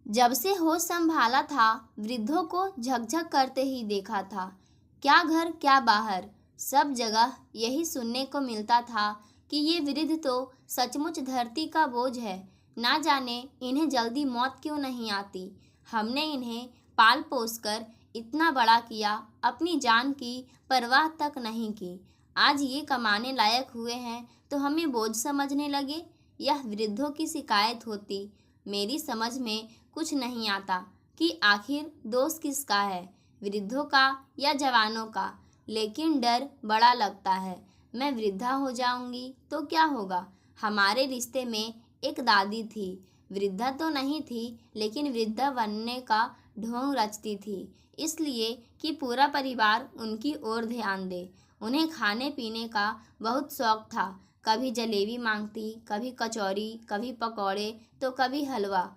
जब से होश संभाला था, वृद्धों को झकझक करते ही देखा था। क्या घर क्या बाहर, सब जगह यही सुनने को मिलता था कि ये वृद्ध तो सचमुच धरती का बोझ है। ना जाने इन्हें जल्दी मौत क्यों नहीं आती। हमने इन्हें पाल पोस कर इतना बड़ा किया, अपनी जान की परवाह तक नहीं की। आज ये कमाने लायक हुए हैं तो हमें बोझ समझने लगे। यह वृद्धों की शिकायत होती। मेरी समझ में कुछ नहीं आता कि आखिर दोष किसका है, वृद्धों का या जवानों का। लेकिन डर बड़ा लगता है। मैं वृद्धा हो जाऊंगी तो क्या होगा। हमारे रिश्ते में एक दादी थी, वृद्धा तो नहीं थी लेकिन वृद्धा बनने का ढोंग रचती थी, इसलिए कि पूरा परिवार उनकी ओर ध्यान दे। उन्हें खाने पीने का बहुत शौक था। कभी जलेबी मांगती, कभी कचौरी, कभी पकौड़े तो कभी हलवा।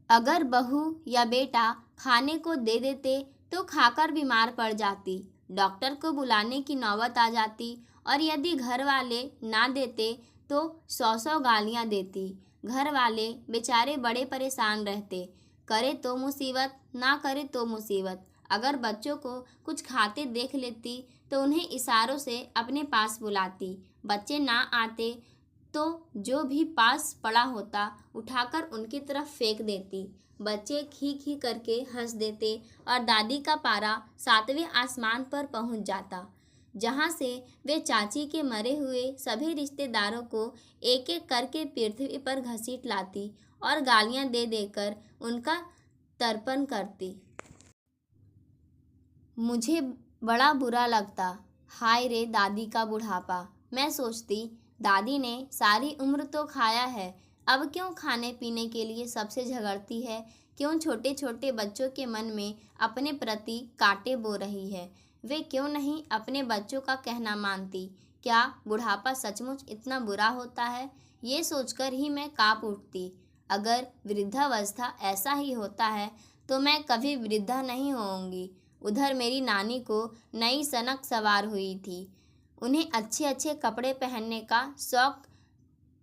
अगर बहू या बेटा खाने को दे देते तो खाकर बीमार पड़ जाती, डॉक्टर को बुलाने की नौबत आ जाती। और यदि घर वाले ना देते तो 100 गालियां देती। घर वाले बेचारे बड़े परेशान रहते। करे तो मुसीबत, ना करे तो मुसीबत। अगर बच्चों को कुछ खाते देख लेती तो उन्हें इशारों से अपने पास बुलाती। बच्चे ना आते तो जो भी पास पड़ा होता उठाकर उनकी तरफ फेंक देती। बच्चे खी खी करके हंस देते और दादी का पारा 7वें आसमान पर पहुंच जाता, जहां से वे चाची के मरे हुए सभी रिश्तेदारों को एक एक करके पृथ्वी पर घसीट लाती और गालियां दे देकर उनका तर्पण करती। मुझे बड़ा बुरा लगता। हाय रे दादी का बुढ़ापा। मैं सोचती, दादी ने सारी उम्र तो खाया है, अब क्यों खाने पीने के लिए सबसे झगड़ती है। क्यों छोटे छोटे बच्चों के मन में अपने प्रति कांटे बो रही है। वे क्यों नहीं अपने बच्चों का कहना मानती। क्या बुढ़ापा सचमुच इतना बुरा होता है। ये सोचकर ही मैं कांप उठती। अगर वृद्धावस्था ऐसा ही होता है तो मैं कभी वृद्धा नहीं होऊंगी। उधर मेरी नानी को नई सनक सवार हुई थी। उन्हें अच्छे अच्छे कपड़े पहनने का शौक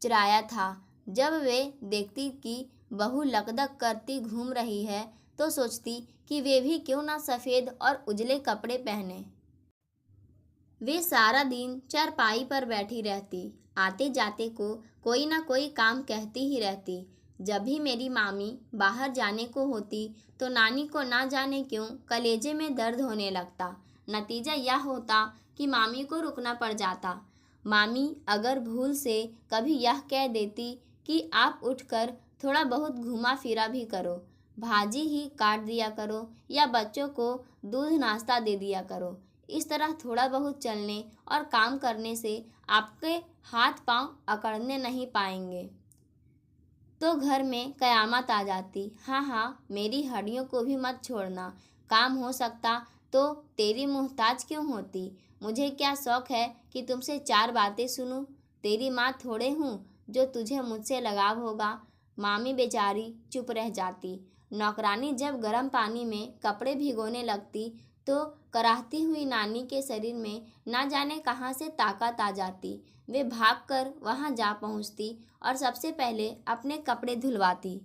चुराया था। जब वे देखती कि बहू लकदक करती घूम रही है तो सोचती कि वे भी क्यों ना सफ़ेद और उजले कपड़े पहने। वे सारा दिन चारपाई पर बैठी रहती, आते जाते को कोई ना कोई काम कहती ही रहती। जब भी मेरी मामी बाहर जाने को होती तो नानी को ना जाने क्यों कलेजे में दर्द होने लगता। नतीजा यह होता कि मामी को रुकना पड़ जाता। मामी अगर भूल से कभी यह कह देती कि आप उठकर थोड़ा बहुत घुमा फिरा भी करो, भाजी ही काट दिया करो या बच्चों को दूध नाश्ता दे दिया करो। इस तरह थोड़ा बहुत चलने और काम करने से आपके हाथ पांव अकड़ने नहीं पाएंगे तो घर में कयामत आ जाती। हाँ हाँ, मेरी हड्डियों को भी मत छोड़ना। काम हो सकता तो तेरी मुहताज क्यों होती। मुझे क्या शौक है कि तुमसे 4 बातें सुनूं। तेरी माँ थोड़े हूँ जो तुझे मुझसे लगाव होगा। मामी बेचारी चुप रह जाती। नौकरानी जब गर्म पानी में कपड़े भिगोने लगती तो कराहती हुई नानी के शरीर में ना जाने कहाँ से ताकत आ जाती। वे भागकर वहां जा पहुंचती और सबसे पहले अपने कपड़े धुलवाती।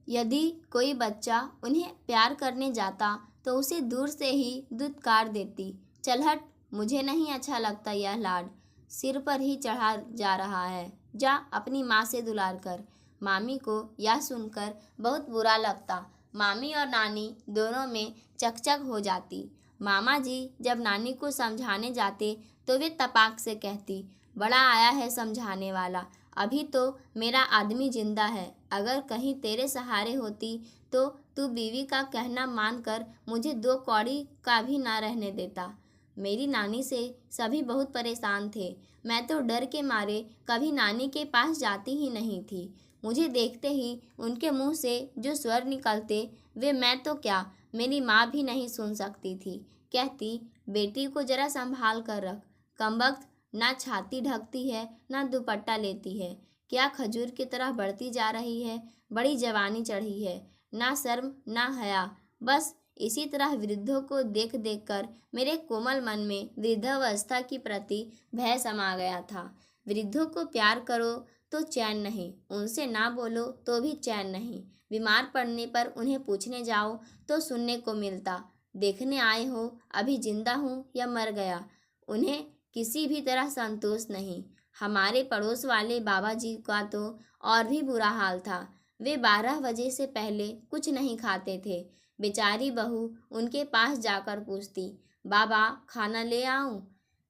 यदि कोई बच्चा उन्हें प्यार करने जाता तो उसे दूर से ही दुत्कार देती। चल हट, मुझे नहीं अच्छा लगता यह लाड, सिर पर ही चढ़ा जा रहा है, जा अपनी माँ से दुलार कर। मामी को यह सुनकर बहुत बुरा लगता। मामी और नानी दोनों में चकचक हो जाती। मामा जी जब नानी को समझाने जाते तो वे तपाक से कहती, बड़ा आया है समझाने वाला, अभी तो मेरा आदमी जिंदा है। अगर कहीं तेरे सहारे होती तो तू बीवी का कहना मानकर मुझे 2 कौड़ी का भी ना रहने देता। मेरी नानी से सभी बहुत परेशान थे। मैं तो डर के मारे कभी नानी के पास जाती ही नहीं थी। मुझे देखते ही उनके मुंह से जो स्वर निकलते वे मैं तो क्या, मेरी माँ भी नहीं सुन सकती थी। कहती, बेटी को जरा संभाल कर रख, कमबख्त ना छाती ढकती है ना दुपट्टा लेती है, क्या खजूर की तरह बढ़ती जा रही है, बड़ी जवानी चढ़ी है, ना शर्म ना हया। बस इसी तरह वृद्धों को देख देख कर मेरे कोमल मन में वृद्धावस्था की प्रति भय समा गया था। वृद्धों को प्यार करो तो चैन नहीं, उनसे ना बोलो तो भी चैन नहीं। बीमार पड़ने पर उन्हें पूछने जाओ तो सुनने को मिलता, देखने आए हो अभी जिंदा हूँ या मर गया। उन्हें किसी भी तरह संतोष नहीं। हमारे पड़ोस वाले बाबा जी का तो और भी बुरा हाल था। वे 12 बजे से पहले कुछ नहीं खाते थे। बेचारी बहू उनके पास जाकर पूछती, बाबा खाना ले आऊं?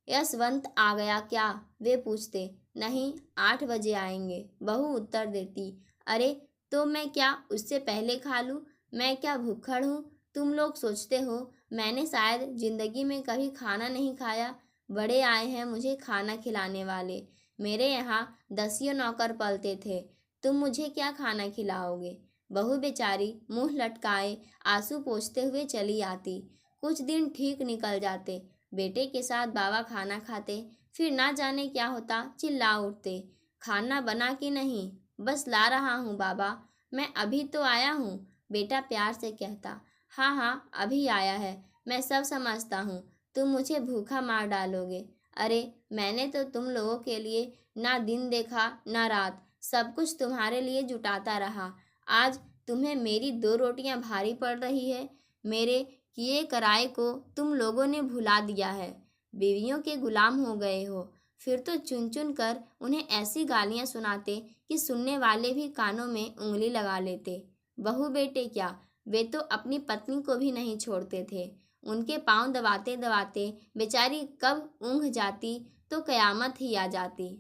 यशवंत आ गया क्या? वे पूछते, नहीं 8 बजे आएंगे। बहू उत्तर देती, अरे तो मैं क्या उससे पहले खा लूं? मैं क्या भूखड़ हूँ? तुम लोग सोचते हो मैंने शायद जिंदगी में कभी खाना नहीं खाया। बड़े आए हैं मुझे खाना खिलाने वाले। मेरे यहाँ 10 नौकर पलते थे, तुम मुझे क्या खाना खिलाओगे? बहू बेचारी मुंह लटकाए आंसू पोंछते हुए चली आती। कुछ दिन ठीक निकल जाते। बेटे के साथ बाबा खाना खाते, फिर ना जाने क्या होता, चिल्ला उठते, खाना बना कि नहीं? बस ला रहा हूँ बाबा, मैं अभी तो आया हूँ। बेटा प्यार से कहता, हाँ हाँ अभी आया है, मैं सब समझता हूँ, तुम मुझे भूखा मार डालोगे। अरे मैंने तो तुम लोगों के लिए ना दिन देखा ना रात, सब कुछ तुम्हारे लिए जुटाता रहा। आज तुम्हें मेरी 2 रोटियां भारी पड़ रही है। मेरे किए कराए को तुम लोगों ने भुला दिया है। बीवियों के गुलाम हो गए हो। फिर तो चुन चुन कर उन्हें ऐसी गालियां सुनाते कि सुनने वाले भी कानों में उंगली लगा लेते। बहू बेटे क्या, वे तो अपनी पत्नी को भी नहीं छोड़ते थे। उनके पांव दबाते दबाते बेचारी कब ऊँघ जाती तो कयामत ही आ जाती।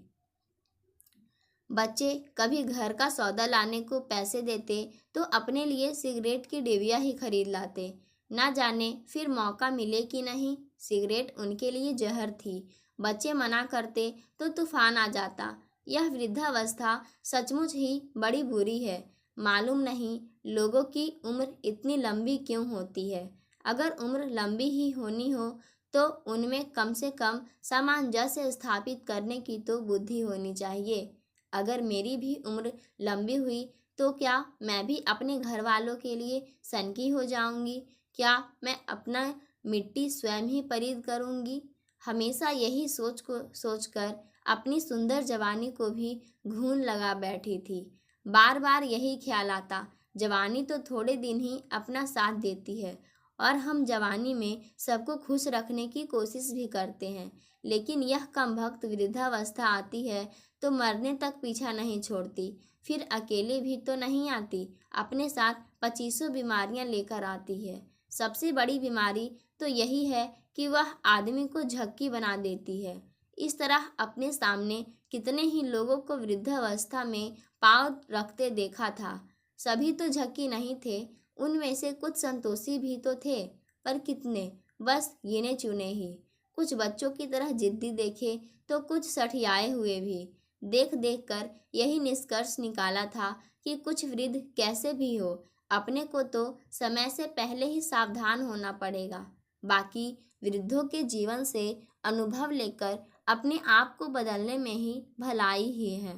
बच्चे कभी घर का सौदा लाने को पैसे देते तो अपने लिए सिगरेट की डिबिया ही खरीद लाते। ना जाने फिर मौका मिले कि नहीं, सिगरेट उनके लिए जहर थी। बच्चे मना करते तो तूफान आ जाता। यह वृद्धावस्था सचमुच ही बड़ी बुरी है। मालूम नहीं लोगों की उम्र इतनी लंबी क्यों होती है। अगर उम्र लंबी ही होनी हो तो उनमें कम से कम सामंजस्य स्थापित करने की तो बुद्धि होनी चाहिए। अगर मेरी भी उम्र लंबी हुई तो क्या मैं भी अपने घर वालों के लिए सनकी हो जाऊंगी? क्या मैं अपना मिट्टी स्वयं ही परीद करूंगी? हमेशा यही सोचकर अपनी सुंदर जवानी को भी घून लगा बैठी थी। बार बार यही ख्याल आता, जवानी तो थोड़े दिन ही अपना साथ देती है और हम जवानी में सबको खुश रखने की कोशिश भी करते हैं, लेकिन यह कमबख्त वृद्धावस्था आती है तो मरने तक पीछा नहीं छोड़ती। फिर अकेले भी तो नहीं आती, अपने साथ 25 बीमारियां लेकर आती है। सबसे बड़ी बीमारी तो यही है कि वह आदमी को झक्की बना देती है। इस तरह अपने सामने कितने ही लोगों को वृद्धावस्था में पांव रखते देखा था। सभी तो झक्की नहीं थे, उनमें से कुछ संतोषी भी तो थे, पर कितने, बस गिने चुने ही। कुछ बच्चों की तरह जिद्दी देखे तो कुछ सठियाए हुए भी। देख देख कर यही निष्कर्ष निकाला था कि कुछ वृद्ध कैसे भी हो, अपने को तो समय से पहले ही सावधान होना पड़ेगा। बाकी वृद्धों के जीवन से अनुभव लेकर अपने आप को बदलने में ही भलाई ही है।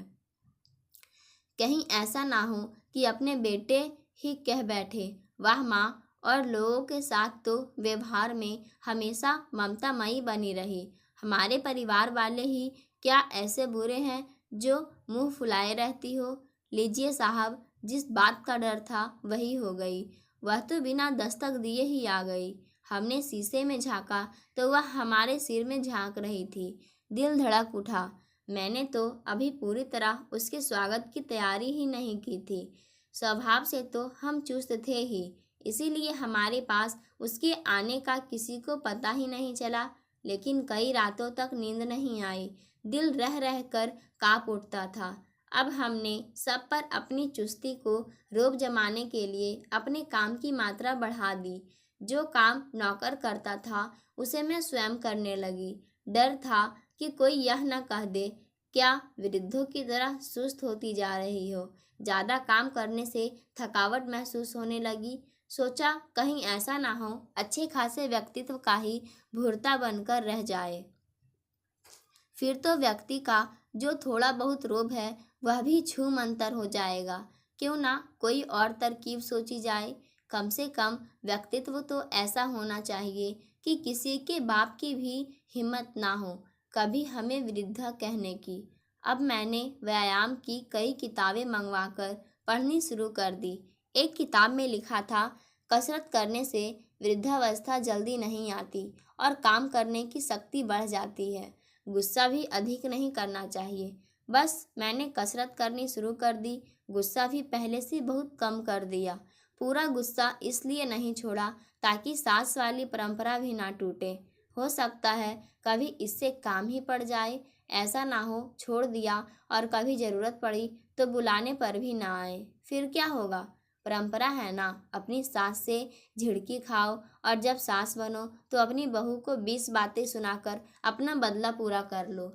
कहीं ऐसा ना हो कि अपने बेटे ही कह बैठे, वाह माँ, और लोगों के साथ तो व्यवहार में हमेशा ममतामयी बनी रही। हमारे परिवार वाले ही क्या ऐसे बुरे हैं जो मुंह फुलाए रहती हो? लीजिए साहब, जिस बात का डर था वही हो गई। वह तो बिना दस्तक दिए ही आ गई। हमने शीशे में झांका तो वह हमारे सिर में झांक रही थी। दिल धड़क उठा। मैंने तो अभी पूरी तरह उसके स्वागत की तैयारी ही नहीं की थी। स्वभाव से तो हम चुस्त थे ही, इसीलिए हमारे पास उसके आने का किसी को पता ही नहीं चला। लेकिन कई रातों तक नींद नहीं आई, दिल रह रह कर कांप उठता था। अब हमने सब पर अपनी चुस्ती को रोब जमाने के लिए अपने काम की मात्रा बढ़ा दी। जो काम नौकर करता था उसे मैं स्वयं करने लगी। डर था कि कोई यह न कह दे, क्या वृद्धों की तरह सुस्त होती जा रही हो? ज़्यादा काम करने से थकावट महसूस होने लगी। सोचा कहीं ऐसा ना हो अच्छे खासे व्यक्तित्व का ही भुरता बनकर रह जाए। फिर तो व्यक्ति का जो थोड़ा बहुत रोब है वह भी छूमंतर हो जाएगा। क्यों ना कोई और तरकीब सोची जाए? कम से कम व्यक्तित्व तो ऐसा होना चाहिए कि किसी के बाप की भी हिम्मत ना हो कभी हमें वृद्धा कहने की। अब मैंने व्यायाम की कई किताबें मंगवाकर पढ़नी शुरू कर दी। एक किताब में लिखा था, कसरत करने से वृद्धावस्था जल्दी नहीं आती और काम करने की शक्ति बढ़ जाती है। गुस्सा भी अधिक नहीं करना चाहिए। बस मैंने कसरत करनी शुरू कर दी, गुस्सा भी पहले से बहुत कम कर दिया। पूरा गुस्सा इसलिए नहीं छोड़ा ताकि सास वाली परंपरा भी ना टूटे। हो सकता है कभी इससे काम ही पड़ जाए। ऐसा ना हो छोड़ दिया और कभी ज़रूरत पड़ी तो बुलाने पर भी ना आए, फिर क्या होगा? परंपरा है ना, अपनी सास से झिड़की खाओ और जब सास बनो तो अपनी बहू को 20 बातें सुनाकर अपना बदला पूरा कर लो।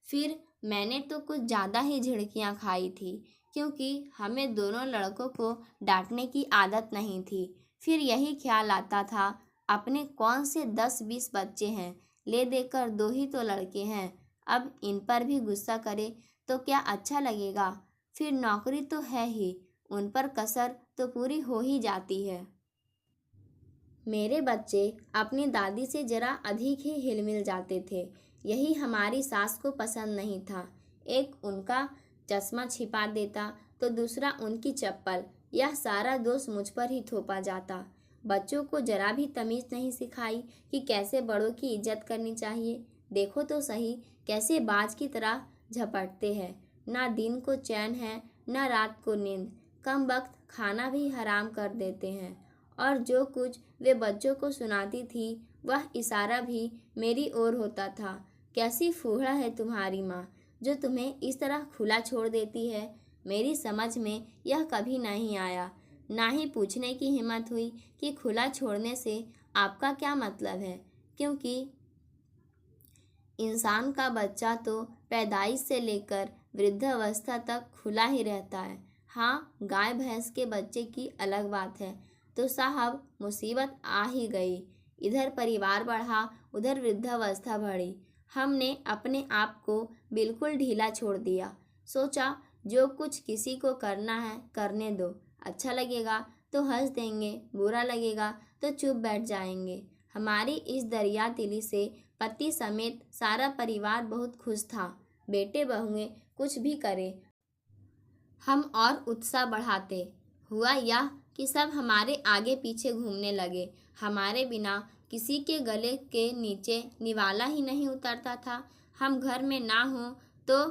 फिर मैंने तो कुछ ज़्यादा ही झिड़कियाँ खाई थी, क्योंकि हमें दोनों लड़कों को डांटने की आदत नहीं थी। फिर यही ख्याल आता था, अपने कौन से 10-20 बच्चे हैं, ले देकर 2 ही तो लड़के हैं, अब इन पर भी गुस्सा करे तो क्या अच्छा लगेगा? फिर नौकरी तो है ही, उन पर कसर तो पूरी हो ही जाती है। मेरे बच्चे अपनी दादी से जरा अधिक ही हिलमिल जाते थे। यही हमारी सास को पसंद नहीं था। एक उनका चश्मा छिपा देता तो दूसरा उनकी चप्पल। यह सारा दोष मुझ पर ही थोपा जाता। बच्चों को जरा भी तमीज़ नहीं सिखाई कि कैसे बड़ों की इज्जत करनी चाहिए। देखो तो सही कैसे बाज की तरह झपटते हैं। ना दिन को चैन है ना रात को नींद। कम वक्त खाना भी हराम कर देते हैं। और जो कुछ वे बच्चों को सुनाती थी वह इशारा भी मेरी ओर होता था। कैसी फूहड़ है तुम्हारी माँ, जो तुम्हें इस तरह खुला छोड़ देती है। मेरी समझ में यह कभी नहीं आया, ना ही पूछने की हिम्मत हुई कि खुला छोड़ने से आपका क्या मतलब है, क्योंकि इंसान का बच्चा तो पैदाइश से लेकर वृद्धावस्था तक खुला ही रहता है। हाँ, गाय भैंस के बच्चे की अलग बात है। तो साहब मुसीबत आ ही गई। इधर परिवार बढ़ा, उधर वृद्धावस्था बढ़ी। हमने अपने आप को बिल्कुल ढीला छोड़ दिया। सोचा जो कुछ किसी को करना है करने दो, अच्छा लगेगा तो हंस देंगे, बुरा लगेगा तो चुप बैठ जाएंगे। हमारी इस दरिया दिली से पति समेत सारा परिवार बहुत खुश था। बेटे बहुएं कुछ भी करे, हम और उत्साह बढ़ाते। हुआ यह कि सब हमारे आगे पीछे घूमने लगे। हमारे बिना किसी के गले के नीचे निवाला ही नहीं उतरता था। हम घर में ना हो तो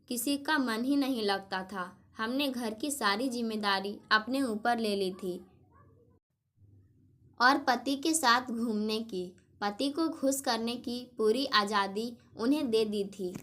किसी का मन ही नहीं लगता था। हमने घर की सारी जिम्मेदारी अपने ऊपर ले ली थी और पति के साथ घूमने की, पति को खुश करने की पूरी आज़ादी उन्हें दे दी थी।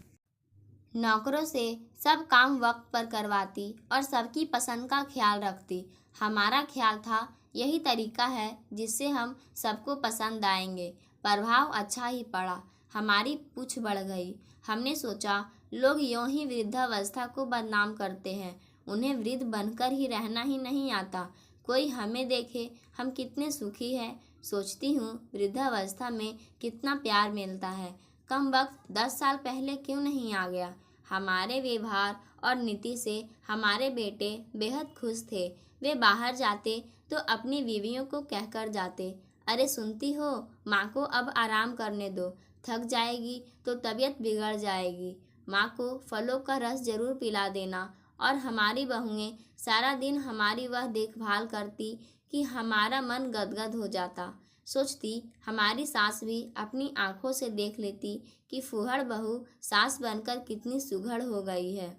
नौकरों से सब काम वक्त पर करवाती और सबकी पसंद का ख्याल रखती। हमारा ख्याल था यही तरीका है जिससे हम सबको पसंद आएंगे। प्रभाव अच्छा ही पड़ा, हमारी पूछ बढ़ गई। हमने सोचा लोग यूं ही वृद्धावस्था को बदनाम करते हैं, उन्हें वृद्ध बनकर ही रहना ही नहीं आता। कोई हमें देखे हम कितने सुखी हैं। सोचती हूँ वृद्धावस्था में कितना प्यार मिलता है। कम वक्त 10 साल पहले क्यों नहीं आ गया। हमारे व्यवहार और नीति से हमारे बेटे बेहद खुश थे। वे बाहर जाते तो अपनी बीवियों को कहकर जाते, अरे सुनती हो, माँ को अब आराम करने दो, थक जाएगी तो तबीयत बिगड़ जाएगी। माँ को फलों का रस जरूर पिला देना। और हमारी बहुएं सारा दिन हमारी वह देखभाल करती कि हमारा मन गदगद हो जाता। सोचती हमारी सास भी अपनी आंखों से देख लेती कि फूहड़ बहू सास बनकर कितनी सुघड़ हो गई है।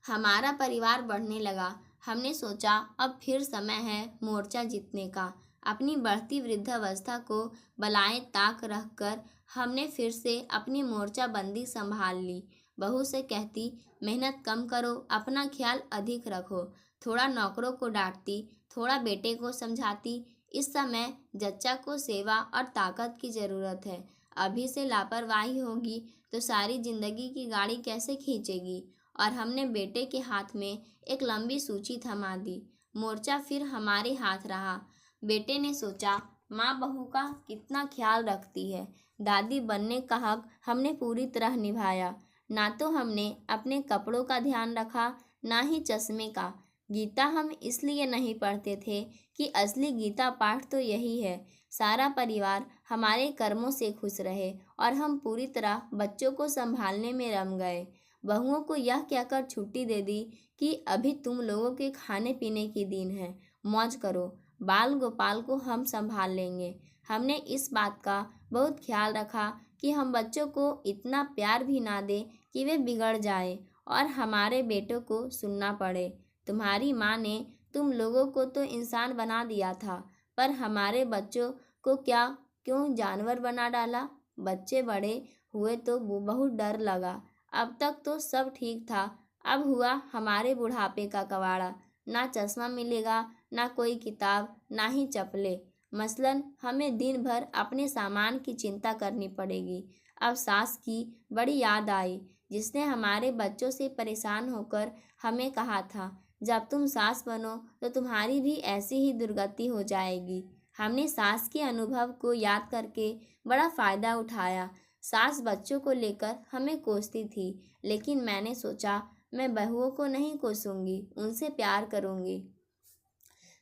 हमारा परिवार बढ़ने लगा। हमने सोचा अब फिर समय है मोर्चा जीतने का। अपनी बढ़ती वृद्धावस्था को बलाए ताक रखकर हमने फिर से अपनी मोर्चाबंदी संभाल ली। बहू से कहती, मेहनत कम करो, अपना ख्याल अधिक रखो। थोड़ा नौकरों को डांटती, थोड़ा बेटे को समझाती। इस समय जच्चा को सेवा और ताकत की ज़रूरत है। अभी से लापरवाही होगी तो सारी जिंदगी की गाड़ी कैसे खींचेगी। और हमने बेटे के हाथ में एक लंबी सूची थमा दी। मोर्चा फिर हमारे हाथ रहा। बेटे ने सोचा माँ बहू का कितना ख्याल रखती है। दादी बनने का हक हमने पूरी तरह निभाया। ना तो हमने अपने कपड़ों का ध्यान रखा, ना ही चश्मे का। गीता हम इसलिए नहीं पढ़ते थे कि असली गीता पाठ तो यही है, सारा परिवार हमारे कर्मों से खुश रहे और हम पूरी तरह बच्चों को संभालने में रम गए। बहुओं को यह कहकर छुट्टी दे दी कि अभी तुम लोगों के खाने पीने की दिन है, मौज करो, बाल गोपाल को हम संभाल लेंगे। हमने इस बात का बहुत ख्याल रखा कि हम बच्चों को इतना प्यार भी ना दें कि वे बिगड़ जाए और हमारे बेटों को सुनना पड़े। तुम्हारी माँ ने तुम लोगों को तो इंसान बना दिया था, पर हमारे बच्चों को क्यों जानवर बना डाला। बच्चे बड़े हुए तो बहुत डर लगा। अब तक तो सब ठीक था, अब हुआ हमारे बुढ़ापे का कवाड़ा। ना चश्मा मिलेगा, ना कोई किताब, ना ही चप्पलें। मसलन हमें दिन भर अपने सामान की चिंता करनी पड़ेगी। अब सास की बड़ी याद आई, जिसने हमारे बच्चों से परेशान होकर हमें कहा था, जब तुम सास बनो तो तुम्हारी भी ऐसी ही दुर्गति हो जाएगी। हमने सास के अनुभव को याद करके बड़ा फ़ायदा उठाया। सास बच्चों को लेकर हमें कोसती थी, लेकिन मैंने सोचा मैं बहुओं को नहीं कोसूंगी, उनसे प्यार करूंगी।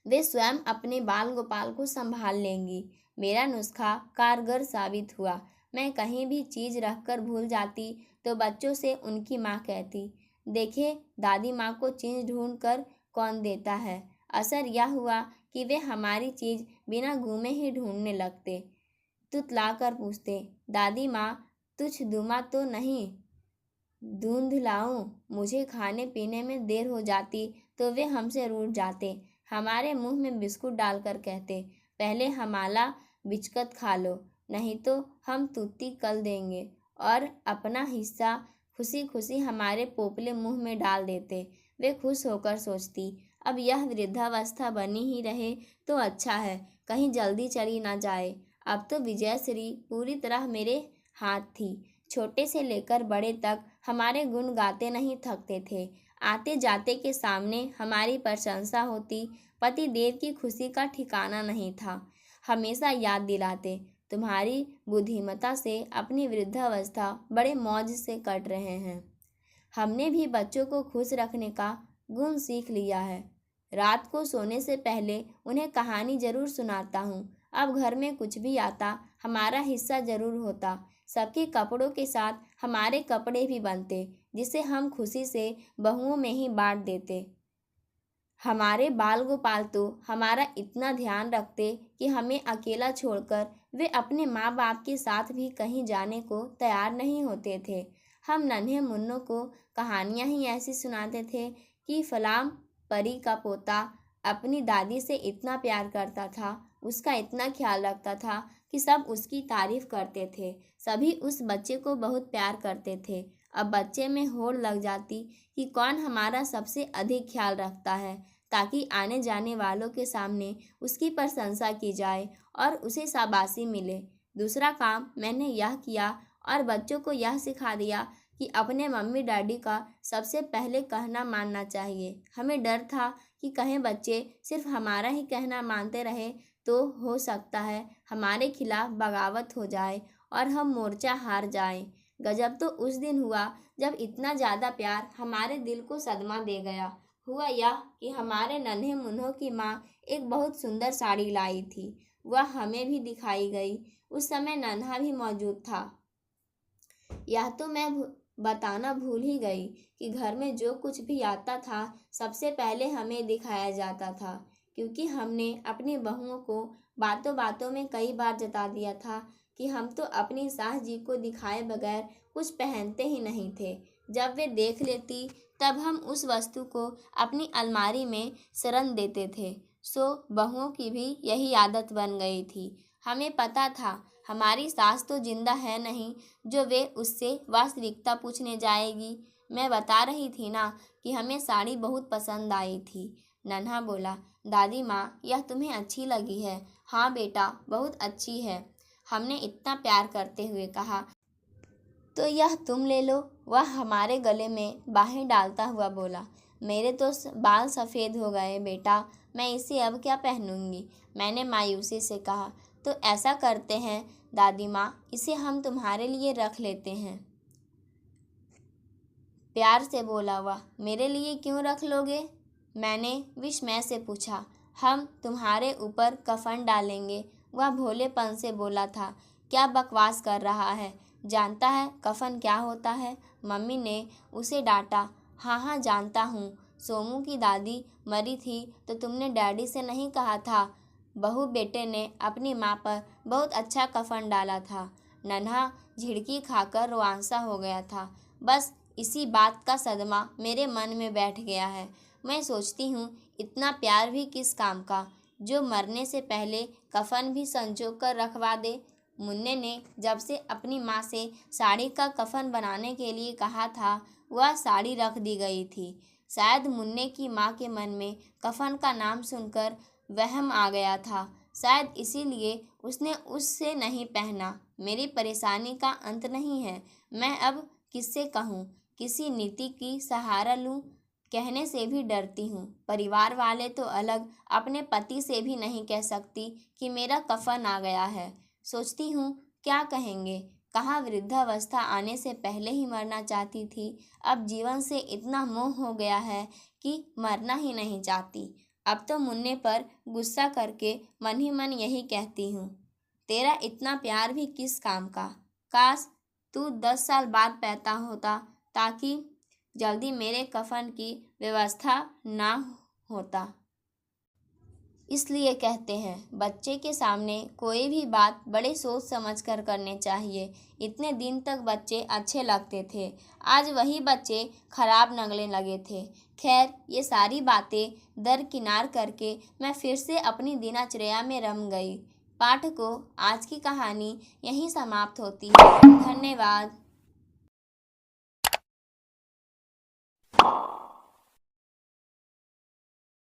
वे स्वयं अपने बाल गोपाल को संभाल लेंगी। मेरा नुस्खा कारगर साबित हुआ। मैं कहीं भी चीज़ रखकर भूल जाती तो बच्चों से उनकी माँ कहती, देखे दादी माँ को चीज़ ढूंढ कर कौन देता है। असर यह हुआ कि वे हमारी चीज़ बिना घूमे ही ढूंढने लगते। तुतला कर पूछते, दादी माँ तुझ दुमा तो नहीं, दूध लाऊं। मुझे खाने पीने में देर हो जाती तो वे हमसे रूठ जाते। हमारे मुंह में बिस्कुट डालकर कहते, पहले हमारा बिचकत खा लो, नहीं तो हम तुत्ती कल देंगे, और अपना हिस्सा खुशी खुशी हमारे पोपले मुंह में डाल देते। वे खुश होकर सोचती, अब यह वृद्धावस्था बनी ही रहे तो अच्छा है, कहीं जल्दी चली ना जाए। अब तो विजयश्री पूरी तरह मेरे हाथ थी। छोटे से लेकर बड़े तक हमारे गुण गाते नहीं थकते थे। आते जाते के सामने हमारी प्रशंसा होती। पति देव की खुशी का ठिकाना नहीं था। हमेशा याद दिलाते, तुम्हारी बुद्धिमत्ता से अपनी वृद्धावस्था बड़े मौज से कट रहे हैं। हमने भी बच्चों को खुश रखने का गुण सीख लिया है। रात को सोने से पहले उन्हें कहानी जरूर सुनाता हूँ। अब घर में कुछ भी आता हमारा हिस्सा जरूर होता। सबके कपड़ों के साथ हमारे कपड़े भी बनते, जिसे हम खुशी से बहुओं में ही बांट देते। हमारे बाल गोपाल तो हमारा इतना ध्यान रखते कि हमें अकेला छोड़कर वे अपने माँ बाप के साथ भी कहीं जाने को तैयार नहीं होते थे। हम नन्हे मुन्नों को कहानियाँ ही ऐसी सुनाते थे कि फलां परी का पोता अपनी दादी से इतना प्यार करता था, उसका इतना ख्याल रखता था कि सब उसकी तारीफ करते थे। सभी उस बच्चे को बहुत प्यार करते थे। अब बच्चे में होड़ लग जाती कि कौन हमारा सबसे अधिक ख्याल रखता है, ताकि आने जाने वालों के सामने उसकी प्रशंसा की जाए और उसे शाबाशी मिले। दूसरा काम मैंने यह किया और बच्चों को यह सिखा दिया कि अपने मम्मी डैडी का सबसे पहले कहना मानना चाहिए। हमें डर था कि कहीं बच्चे सिर्फ हमारा ही कहना मानते रहे तो हो सकता है हमारे खिलाफ बगावत हो जाए और हम मोर्चा हार जाएं। गजब तो उस दिन हुआ जब इतना ज़्यादा प्यार हमारे दिल को सदमा दे गया। हुआ यह कि हमारे नन्हे मुन्नों की माँ एक बहुत सुंदर साड़ी लाई थी। वह हमें भी दिखाई गई। उस समय नन्हा भी मौजूद था। यह तो मैं बताना भूल ही गई कि घर में जो कुछ भी आता था सबसे पहले हमें दिखाया जाता था, क्योंकि हमने अपनी बहुओं को बातों बातों में कई बार जता दिया था कि हम तो अपनी सास जी को दिखाए बगैर कुछ पहनते ही नहीं थे। जब वे देख लेती तब हम उस वस्तु को अपनी अलमारी में शरण देते थे। सो बहुओं की भी यही आदत बन गई थी। हमें पता था हमारी सास तो जिंदा है नहीं जो वे उससे वास्तविकता पूछने जाएगी। मैं बता रही थी ना कि हमें साड़ी बहुत पसंद आई थी। नन्हा बोला, दादी माँ यह तुम्हें अच्छी लगी है? हाँ बेटा, बहुत अच्छी है, हमने इतना प्यार करते हुए कहा। तो यह तुम ले लो। वह हमारे गले में बाहें डालता हुआ बोला, मेरे तो बाल सफ़ेद हो गए बेटा, मैं इसे अब क्या पहनूंगी। मैंने मायूसी से कहा, तो ऐसा करते हैं दादी माँ, इसे हम तुम्हारे लिए रख लेते हैं। प्यार से बोला वह, मेरे लिए क्यों रख लोगे? मैंने विस्मय से पूछा। हम तुम्हारे ऊपर कफन डालेंगे। वह भोलेपन से बोला था, क्या बकवास कर रहा है, जानता है कफन क्या होता है? मम्मी ने उसे डांटा। हाँ हाँ जानता हूँ। सोमू की दादी मरी थी तो तुमने डैडी से नहीं कहा था? बहू बेटे ने अपनी माँ पर बहुत अच्छा कफन डाला था। नन्हा झिड़की खाकर रुआंसा हो गया था। बस इसी बात का सदमा मेरे मन में बैठ गया है। मैं सोचती हूँ इतना प्यार भी किस काम का, जो मरने से पहले कफन भी संजो कर रखवा दे। मुन्ने ने जब से अपनी माँ से साड़ी का कफन बनाने के लिए कहा था, वह साड़ी रख दी गई थी। शायद मुन्ने की माँ के मन में कफन का नाम सुनकर वहम आ गया था। शायद इसीलिए उसने उससे नहीं पहना। मेरी परेशानी का अंत नहीं है। मैं अब किससे कहूँ? किसी नीति की सहारा लूँ? कहने से भी डरती हूँ। परिवार वाले तो अलग, अपने पति से भी नहीं कह सकती कि मेरा कफन आ गया है। सोचती हूँ क्या कहेंगे। कहाँ वृद्धावस्था आने से पहले ही मरना चाहती थी, अब जीवन से इतना मोह हो गया है कि मरना ही नहीं चाहती। अब तो मुन्ने पर गुस्सा करके मन ही मन यही कहती हूँ, तेरा इतना प्यार भी किस काम का? काश तू 10 साल बाद पैदा होता, ताकि जल्दी मेरे कफन की व्यवस्था ना होता। इसलिए कहते हैं बच्चे के सामने कोई भी बात बड़े सोच समझ कर करने चाहिए। इतने दिन तक बच्चे अच्छे लगते थे, आज वही बच्चे खराब लगने लगे थे। खैर ये सारी बातें दरकिनार करके मैं फिर से अपनी दिनचर्या में रम गई। पाठकों, आज की कहानी यहीं समाप्त होती है। धन्यवाद।